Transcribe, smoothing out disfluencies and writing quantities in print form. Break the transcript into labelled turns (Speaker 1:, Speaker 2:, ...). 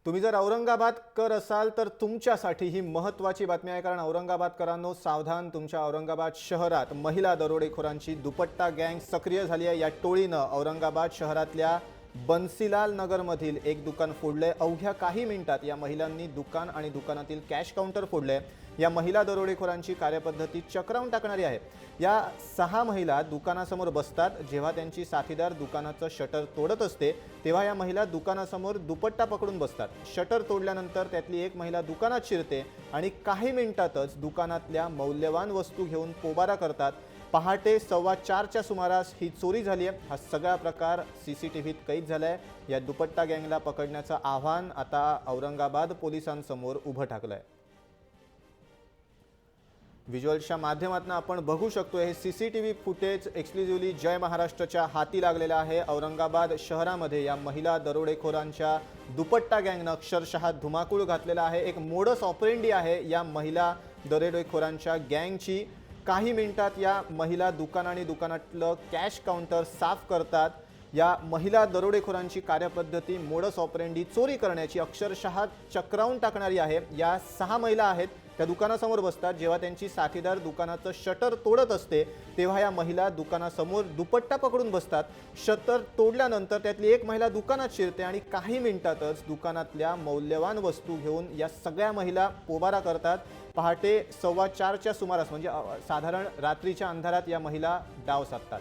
Speaker 1: तुम्ही जर औरंगाबादकर असाल तर तुमच्यासाठी ही महत्त्वाची बातमी आहे, कारण औरंगाबादकरांनो सावधान, तुमच्या औरंगाबाद शहरात महिला दरोडेखोरांची दुपट्टा गँग सक्रिय झाली आहे। या टोळीनं औरंगाबाद शहरातल्या बन्सीलाल नगरमधील एक दुकान फोडले। अवघ्या काही मिनिटात या महिलांनी दुकान आणि दुकानातील कॅश काउंटर फोडले। या महिला दरोडेखोरांची कार्यपद्धती चक्रावून टाकणारी आहे। या 6 महिला दुकानासमोर बसतात। जेव्हा त्यांची साथीदार दुकानाचं शटर तोडत असते तेव्हा या महिला दुकानासमोर दुपट्टा पकडून बसतात। शटर तोडल्यानंतर त्यातली एक महिला दुकानात शिरते आणि काही मिनिटातच दुकानातल्या मौल्यवान वस्तू घेऊन पोबारा करतात। पहाटे 4:15च्या सुमारास ही चोरी झाली आहे। हा सगळा प्रकार सीसीटीव्हीत कैद झालाय। या दुपट्टा गँगला पकडण्याचं आव्हान आता औरंगाबाद पोलिसांसमोर उभं ठाकलंय। व्हिज्युअल्सच्या माध्यमातून आपण बघू शकतो हे सीसीटीव्ही फुटेज एक्सक्लुझिव्हली जय महाराष्ट्रच्या हाती लागलेलं आहे। औरंगाबाद शहरामध्ये या महिला दरोडेखोरांच्या दुपट्टा गँगनं अक्षरशः धुमाकूळ घातलेला आहे। एक मोडस ऑपरेंडी आहे या महिला दरोडेखोरांच्या गँगची। काही मिनिटात या महिला दुकान आणि दुकानातलं कॅश काउंटर साफ करतात। या महिला दरोडेखोरांची कार्यपद्धती मोडस ऑपरेंडी चोरी करण्याची अक्षरशः चक्रावून टाकणारी आहे। या 6 महिला आहेत, त्या दुकानासमोर बसतात। जेव्हा त्यांची साथीदार दुकानाचं शटर तोडत असते तेव्हा या महिला दुकानासमोर दुपट्टा पकडून बसतात। शटर तोडल्यानंतर त्यातली एक महिला दुकानात शिरते आणि काही मिनिटातच दुकानातल्या मौल्यवान वस्तू घेऊन या सगळ्या महिला पोबारा करतात। पहाटे 4:15च्या सुमारास म्हणजे साधारण रात्रीच्या अंधारात या महिला डाव साधतात।